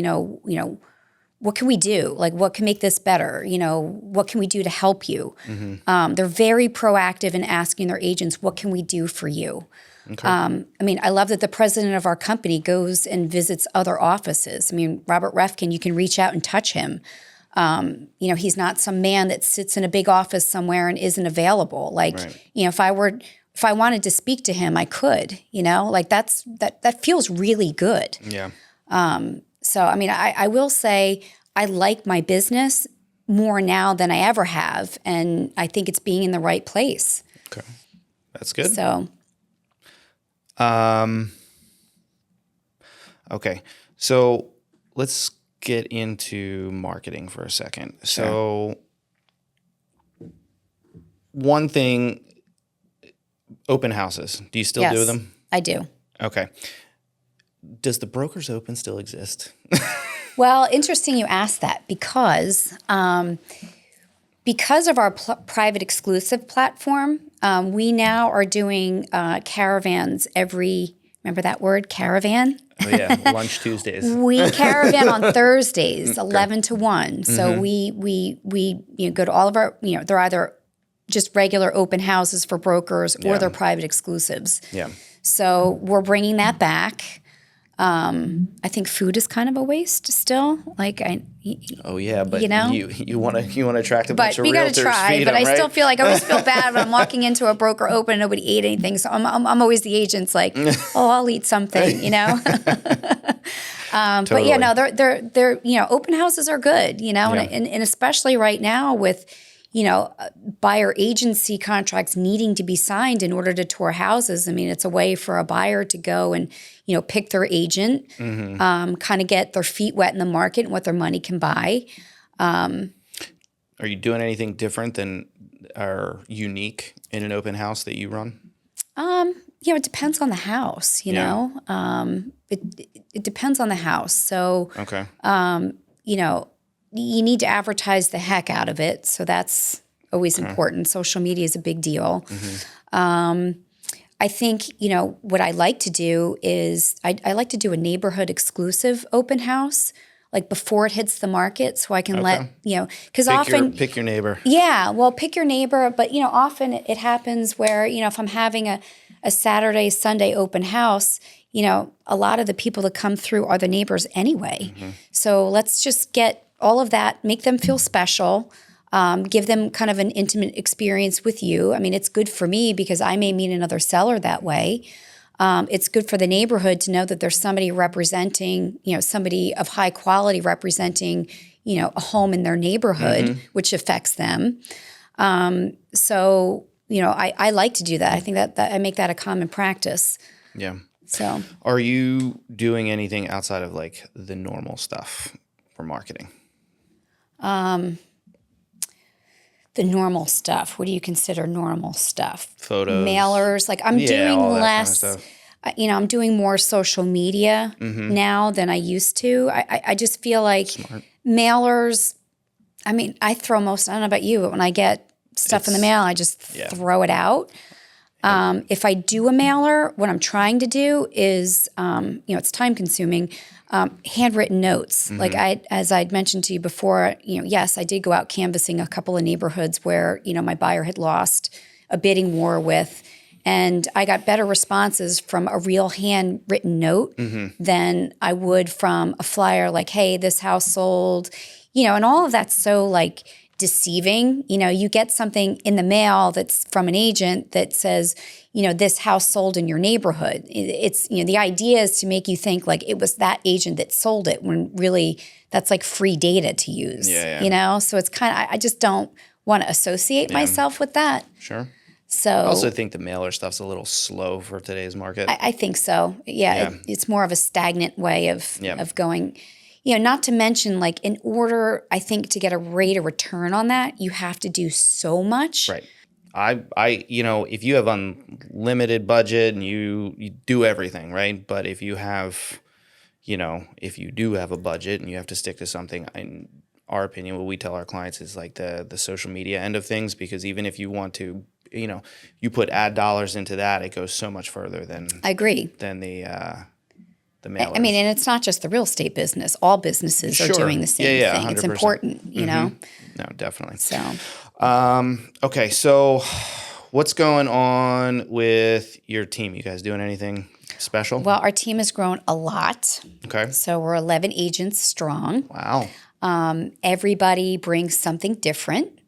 what can we do? What can make this better? What can we do to help you? They're very proactive in asking their agents, what can we do for you? Okay. I love that the president of our company goes and visits other offices. Robert Refkin, you can reach out and touch him. He's not some man that sits in a big office somewhere and isn't available. If I wanted to speak to him, I could, that feels really good. Yeah. So, I will say I like my business more now than I ever have. And I think it's being in the right place. Okay. That's good. So. Okay. So let's get into marketing for a second. Sure. So one thing, open houses. Do you still do them? I do. Okay. Does the Brokers Open still exist? Well, interesting you asked that because of our private exclusive platform, we now are doing caravans remember that word, caravan? Oh yeah, lunch Tuesdays. We caravan on Thursdays, 11 to 1. So we go to all of our, they're either just regular open houses for brokers or they're private exclusives. Yeah. So we're bringing that back. I think food is kind of a waste still. Oh yeah, but you want to attract a but bunch of we got to realtors, try. feed But them, I right? still feel like I always feel bad when I'm walking into a broker open and nobody ate anything. So I'm always the agent's like, oh, I'll eat something, Totally. But yeah, no, they're open houses are good, and especially right now with buyer agency contracts needing to be signed in order to tour houses. I mean, it's a way for a buyer to go and, pick their agent, kind of get their feet wet in the market and what their money can buy. Are you doing anything different than or unique in an open house that you run? It depends on the house, It depends on the house. So, Okay. You need to advertise the heck out of it. So that's always important. Social media is a big deal. I think, what I like to do is I like to do a neighborhood exclusive open house, like before it hits the market so I can because often. Pick your neighbor. Yeah, well, pick your neighbor. But, often it happens where, if I'm having a Saturday, Sunday open house, a lot of the people that come through are the neighbors anyway. So let's just get all of that, make them feel special, give them kind of an intimate experience with you. I mean, it's good for me because I may meet another seller that way. It's good for the neighborhood to know that there's somebody representing, somebody of high quality representing, a home in their neighborhood, which affects them. So, I like to do that. I think that I make that a common practice. Yeah. So, are you doing anything outside of like the normal stuff for marketing? the normal stuff. What do you consider normal stuff? Photos. Mailers. Like I'm doing all that less. kind of stuff. I'm doing more social media now than I used to. I just feel like mailers. I mean, I throw most. I don't know about you, but when I get stuff in the mail, I just throw it out. If I do a mailer, what I'm trying to do is, it's time consuming. Handwritten notes. Like as I'd mentioned to you before, yes, I did go out canvassing a couple of neighborhoods where, my buyer had lost a bidding war with, and I got better responses from a real handwritten note than I would from a flyer like, hey, this house sold, and all of that's so like deceiving. You get something in the mail that's from an agent that says, this house sold in your neighborhood. It's, the idea is to make you think like it was that agent that sold it when really that's like free data to use, So it's kind of, I just don't want to associate myself with that. Sure. So I also think the mailer stuff's a little slow for today's market. I think so. Yeah. It's more of a stagnant way of going. Not to mention, like, in order, I think, to get a rate of return on that, you have to do so much. Right. I if you have unlimited budget and you do everything, right? But if you have, if you do have a budget and you have to stick to something, in our opinion, what we tell our clients is like the social media end of things, because even if you want to, you put ad dollars into that, it goes so much further than I agree. Than the mailers. I mean, and it's not just the real estate business. All businesses are doing the same thing. 100%. It's important, No, definitely. So, okay. So what's going on with your team? You guys doing anything special? Well, our team has grown a lot. Okay. So we're 11 agents strong. Wow. Everybody brings something different,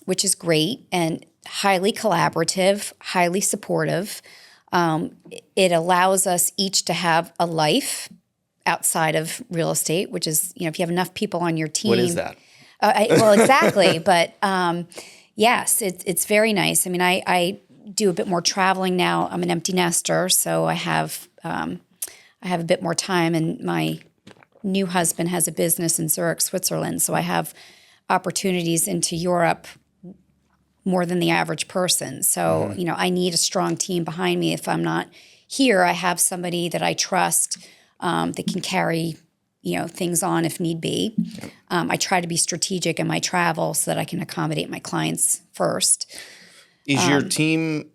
which is great and highly collaborative, highly supportive. It allows us each to have a life outside of real estate, which is, if you have enough people on your team. What is that? Well, exactly. But yes, it's very nice. I mean, I do a bit more traveling now. I'm an empty nester, so I have a bit more time, and my new husband has a business in Zurich, Switzerland, so I have opportunities into Europe more than the average person. So, I need a strong team behind me. If I'm not here, I have somebody that I trust that can carry things on if need be. I try to be strategic in my travel so that I can accommodate my clients first. Is your team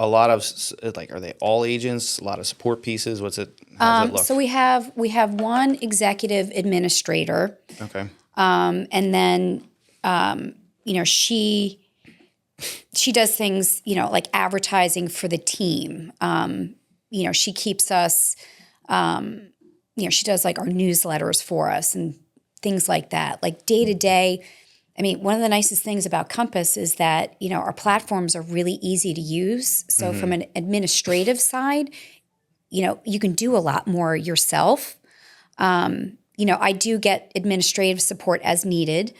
a lot of are they all agents? A lot of support pieces? How does it look? So we have one executive administrator. Okay. And then, she does things, like advertising for the team. She keeps us, she does like our newsletters for us and things like that. Like day to day, I mean, one of the nicest things about Compass is that, our platforms are really easy to use. So from an administrative side, you can do a lot more yourself. I do get administrative support as needed,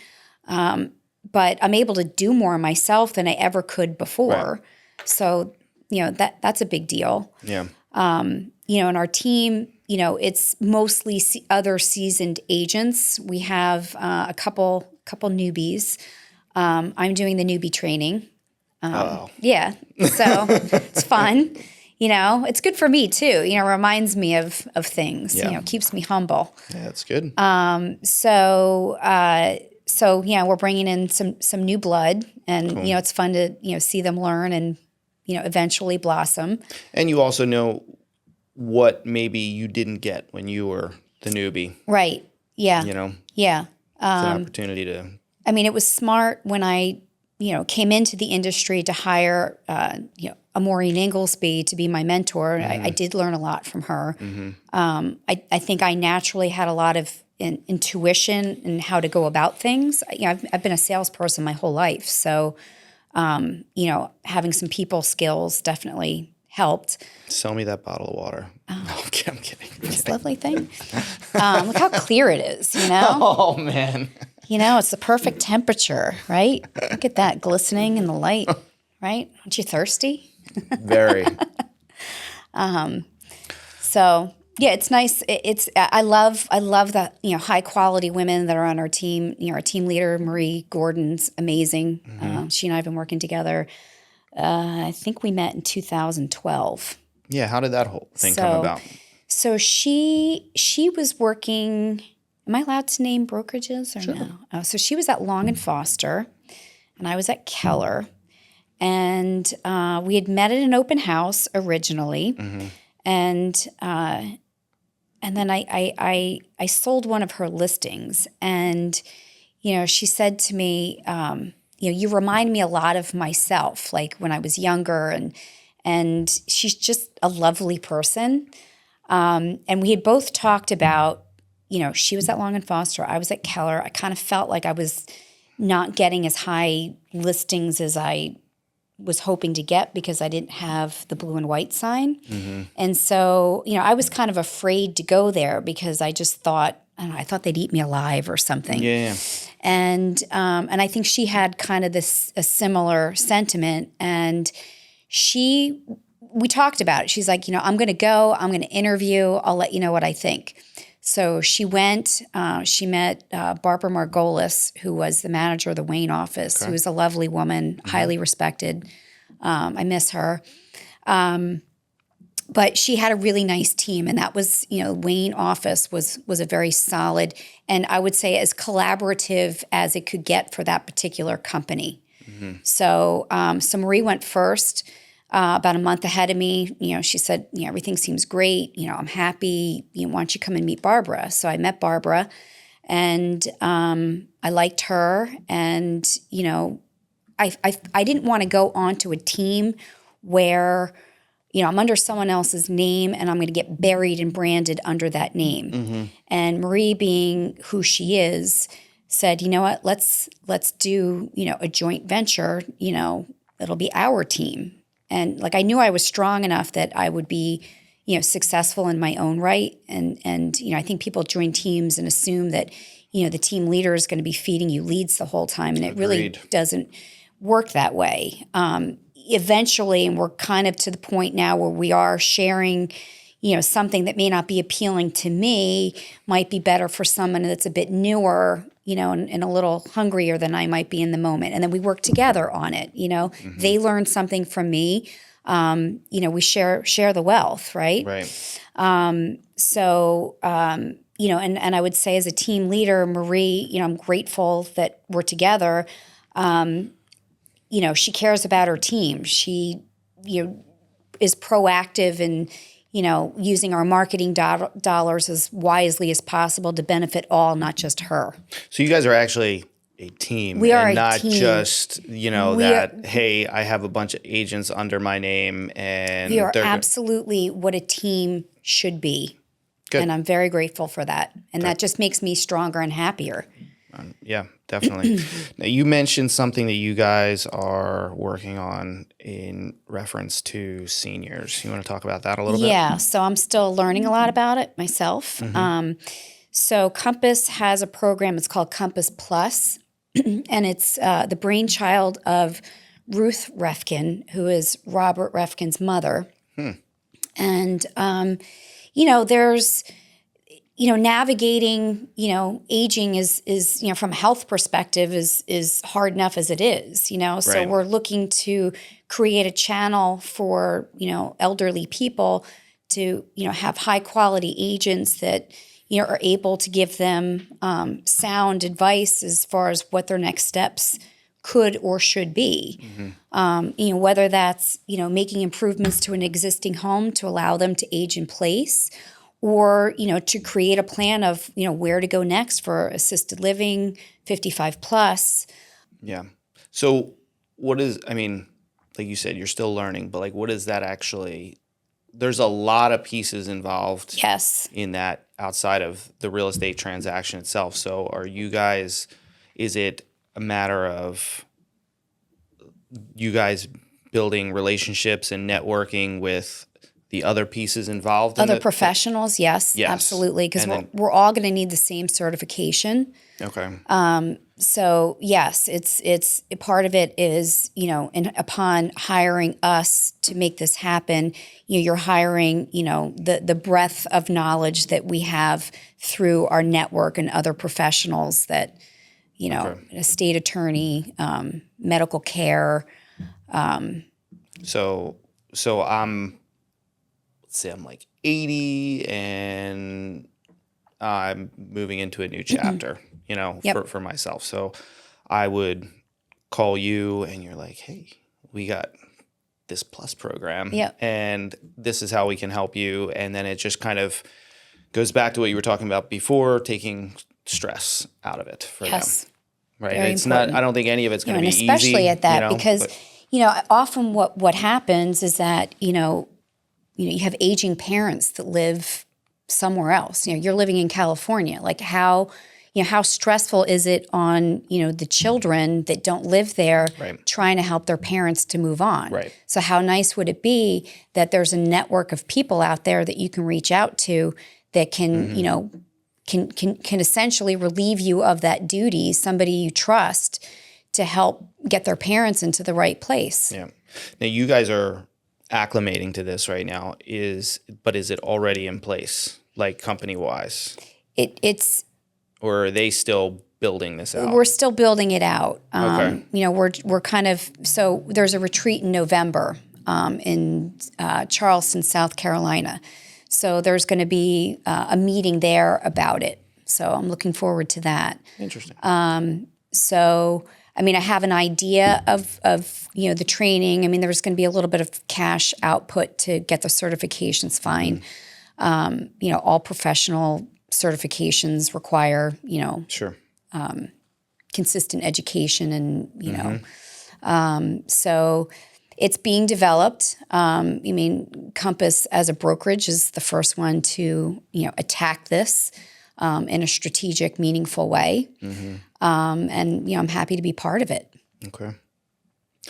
but I'm able to do more myself than I ever could before. Right. So, that's a big deal. Yeah. In our team, it's mostly other seasoned agents. We have a couple newbies. I'm doing the newbie training. Yeah. So it's fun. It's good for me too. Reminds me of things. Yeah. Keeps me humble. Yeah, that's good. So we're bringing in some new blood, and Cool. It's fun to see them learn and eventually blossom. And you also know what maybe you didn't get when you were the newbie. Right. Yeah. Yeah. It's an opportunity to. I mean, it was smart when I came into the industry to hire a Maureen Inglesby to be my mentor. Mm-hmm. I did learn a lot from her. Mm-hmm. I think I naturally had a lot of intuition in how to go about things. I've been a salesperson my whole life, so having some people skills definitely helped. Sell me that bottle of water. Oh. No, I'm kidding. This lovely thing. Look how clear it is. Oh man. It's the perfect temperature, right? Look at that glistening in the light, right? Aren't you thirsty? Very. So yeah, it's nice. I love the high quality women that are on our team. Our team leader Marie Gordon's amazing. Mm-hmm. She and I have been working together. I think we met in 2012. Yeah, how did that whole thing come about? So she was working. Am I allowed to name brokerages or Sure. no? So she was at Long and Foster, and I was at Keller, and we had met at an open house originally, mm-hmm. and then I sold one of her listings, and she said to me, you remind me a lot of myself, like when I was younger, and she's just a lovely person, and we had both talked about. She was at Long and Foster. I was at Keller. I kind of felt like I was not getting as high listings as I was hoping to get because I didn't have the blue and white sign. Mm-hmm. And so, I was kind of afraid to go there because I just thought, I thought they'd eat me alive or something. Yeah. And I think she had kind of a similar sentiment. And we talked about it. She's like, I'm going to go. I'm going to interview. I'll let you know what I think. So she went, she met Barbara Margolis, who was the manager of the Wayne office, who was a lovely woman, mm-hmm. highly respected. I miss her. But she had a really nice team, and that was, Wayne office was a very solid, and I would say as collaborative as it could get for that particular company. Mm-hmm. So Marie went first. About a month ahead of me, she said, everything seems great. I'm happy. Why don't you come and meet Barbara? So I met Barbara, and I liked her. And, I didn't want to go onto a team where, I'm under someone else's name and I'm going to get buried and branded under that name. Mm-hmm. And Marie, being who she is, said, you know what, let's do, a joint venture. It'll be our team. And I knew I was strong enough that I would be, successful in my own right. And I think people join teams and assume that, the team leader is going to be feeding you leads the whole time. And it really doesn't work that way. Eventually, and we're kind of to the point now where we are sharing, something that may not be appealing to me might be better for someone that's a bit newer, and a little hungrier than I might be in the moment. And then we work together on it. Mm-hmm. They learn something from me. we share the wealth, right? Right. And I would say as a team leader, Marie, I'm grateful that we're together. She cares about her team. She, is proactive in, using our marketing dollars as wisely as possible to benefit all, not just her. So you guys are actually a team, We are and a not team. just, hey, I have a bunch of agents under my name, and We are absolutely what a team should be. Good. And I'm very grateful for that. And that just makes me stronger and happier. Yeah, definitely. Now, you mentioned something that you guys are working on in reference to seniors. You want to talk about that a little bit? Yeah, so I'm still learning a lot about it myself. So Compass has a program, it's called Compass Plus, and it's the brainchild of Ruth Refkin, who is Robert Refkin's mother. And, there's navigating, aging is from a health perspective is hard enough as it is, So Right. we're looking to create a channel for, elderly people to, have high quality agents that, are able to give them sound advice as far as what their next steps could or should be. Whether that's, making improvements to an existing home to allow them to age in place, or, to create a plan of, where to go next for assisted living, 55 plus. Yeah. So like you said, you're still learning, but like, what is that actually? There's a lot of pieces involved in that outside of the real estate transaction itself. So is it a matter of you guys building relationships and networking with the other pieces involved? Other professionals, yes, absolutely, because we're all going to need the same certification. Okay. So yes, it's part of it is, upon hiring us to make this happen, you're hiring, the breadth of knowledge that we have through our network and other professionals that, a state attorney, medical care. So let's say I'm like 80 and I'm moving into a new chapter, for myself. So I would call you and you're like, hey, we got this plus program and this is how we can help you. And then it just kind of goes back to what you were talking about before, taking stress out of it for them. Right. Very it's important. not, I don't think any of it's going to be easy. Especially at that, because, often what happens is that, you have aging parents that live somewhere else. You're living in California. Like how stressful is it on, the children that don't live there trying to help their parents to move on? Right. So how nice would it be that there's a network of people out there that you can reach out to that can, can essentially relieve you of that duty, somebody you trust to help get their parents into the right place. Yeah. Now you guys are acclimating to this right now, but is it already in place, like company wise? It's or are they still building this out? We're still building it out. Okay. We're kind of, so there's a retreat in November in Charleston, South Carolina. So there's going to be a meeting there about it. So I'm looking forward to that. Interesting. I have an idea of the training. There's going to be a little bit of cash output to get the certifications fine. All professional certifications require, sure. Consistent education and, so it's being developed. Compass as a brokerage is the first one to, attack this in a strategic, meaningful way. And, I'm happy to be part of it. Okay.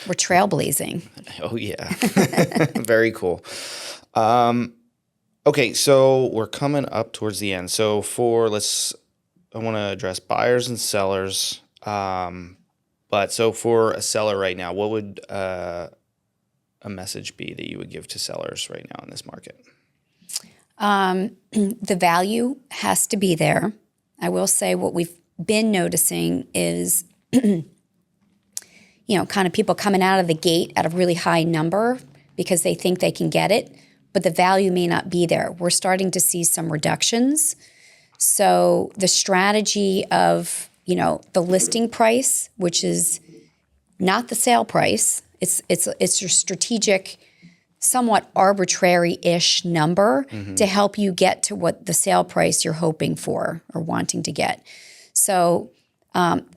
We're trailblazing. Oh, yeah. Very cool. Okay, so we're coming up towards the end. So I want to address buyers and sellers. But so for a seller right now, what would a message be that you would give to sellers right now in this market? The value has to be there. I will say what we've been noticing is, kind of people coming out of the gate at a really high number because they think they can get it, but the value may not be there. We're starting to see some reductions. So the strategy of, the listing price, which is not the sale price, it's your strategic, somewhat arbitrary-ish number to help you get to what the sale price you're hoping for or wanting to get. So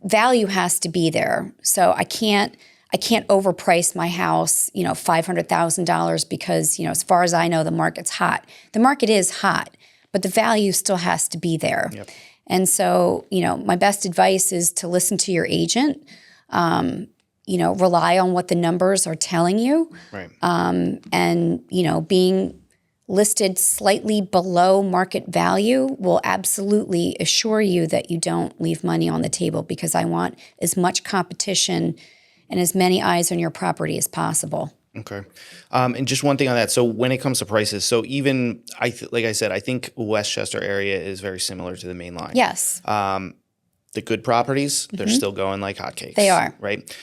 value has to be there. So I can't overprice my house, $500,000 because, as far as I know, the market's hot. The market is hot, but the value still has to be there. Yep. And so, my best advice is to listen to your agent, rely on what the numbers are telling you. Right. And, being listed slightly below market value will absolutely assure you that you don't leave money on the table, because I want as much competition and as many eyes on your property as possible. Okay. And just one thing on that. So when it comes to prices, so even, like I said, I think Westchester area is very similar to the main line. Yes. The good properties, they're still going like hotcakes. They are. Right?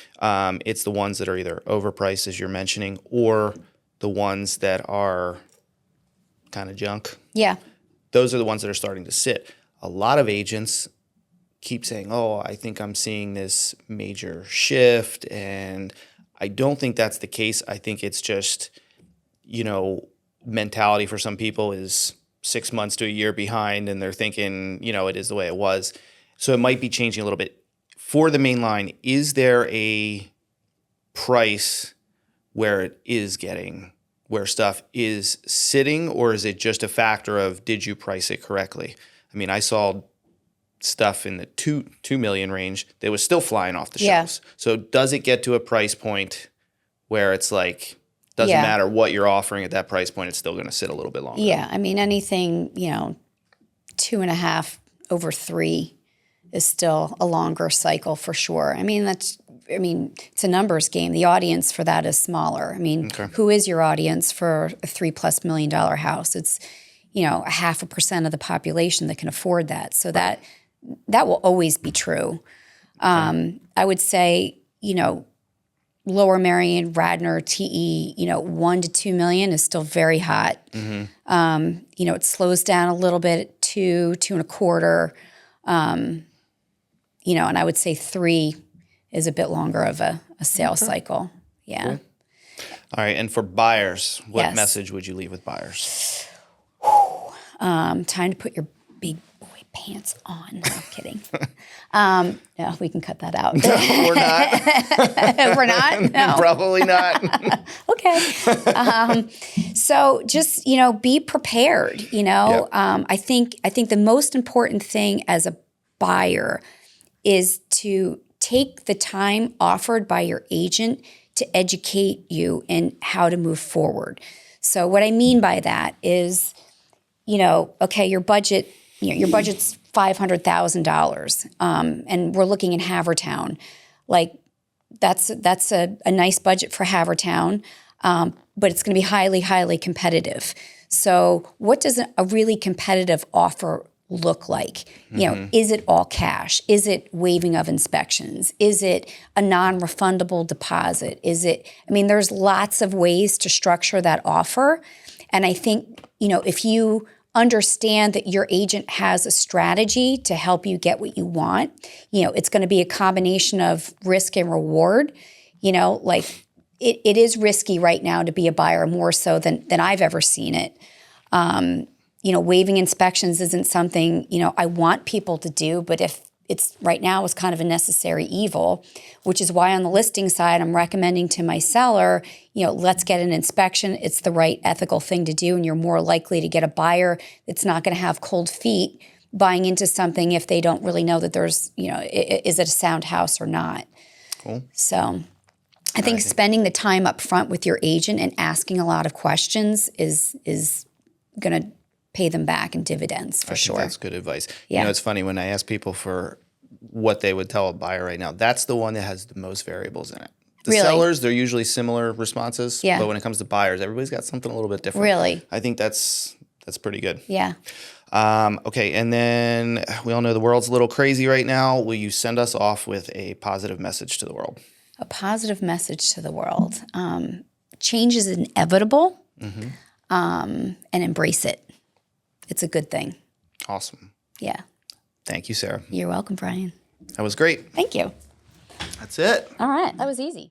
It's the ones that are either overpriced, as you're mentioning, or the ones that are kind of junk. Yeah. Those are the ones that are starting to sit. A lot of agents keep saying, oh, I think I'm seeing this major shift, and I don't think that's the case. I think it's just, mentality for some people is 6 months to a year behind, and they're thinking, it is the way it was. So it might be changing a little bit. For the main line, is there a price where stuff is sitting, or is it just a factor of, did you price it correctly? I mean, I saw stuff in the 2 million range that was still flying off the shelves. So does it get to a price point where it's like, doesn't matter what you're offering at that price point, it's still going to sit a little bit longer? Yeah. I mean, anything, 2.5 over 3 is still a longer cycle for sure. I mean, it's a numbers game. The audience for that is smaller. I mean, Who is your audience for a $3+ million house? It's, 0.5% of the population that can afford that. So that will always be true. I would say, Lower Merion, Radnor, TE, 1 to 2 million is still very hot. It slows down a little bit at 2, 2.25. And I would say 3 is a bit longer of a sales cycle. Yeah. Cool. All right. And for buyers, what Yes. message would you leave with buyers? Time to put your big boy pants on. No, I'm kidding. No, we can cut that out. We're not. We're not? No. Probably not. Okay. So just, be prepared, Yep. I think the most important thing as a buyer is to take the time offered by your agent to educate you in how to move forward. So what I mean by that is, okay, your budget's $500,000, and we're looking in Havertown. Like that's a nice budget for Havertown, but it's going to be highly, highly competitive. So what does a really competitive offer look like? Is it all cash? Is it waiving of inspections? Is it a non-refundable deposit? There's lots of ways to structure that offer. And I think, if you understand that your agent has a strategy to help you get what you want, it's going to be a combination of risk and reward. It is risky right now to be a buyer, more so than I've ever seen it. Waiving inspections isn't something, I want people to do, but if it's right now is kind of a necessary evil, which is why on the listing side, I'm recommending to my seller, let's get an inspection. It's the right ethical thing to do. And you're more likely to get a buyer that's not going to have cold feet buying into something if they don't really know that there's, is it a sound house or not? Cool. So I think spending the time up front with your agent and asking a lot of questions is going to pay them back in dividends for sure. That's good advice. Yeah. It's funny when I ask people for what they would tell a buyer right now, that's the one that has the most variables in it. The Really? sellers, they're usually similar responses. Yeah. But when it comes to buyers, everybody's got something a little bit different. Really? I think that's pretty good. Yeah. Okay. And then we all know the world's a little crazy right now. Will you send us off with a positive message to the world? A positive message to the world. change is inevitable, and embrace it. It's a good thing. Awesome. Yeah. Thank you, Sarah. You're welcome, Brian. That was great. Thank you. That's it. All right. That was easy.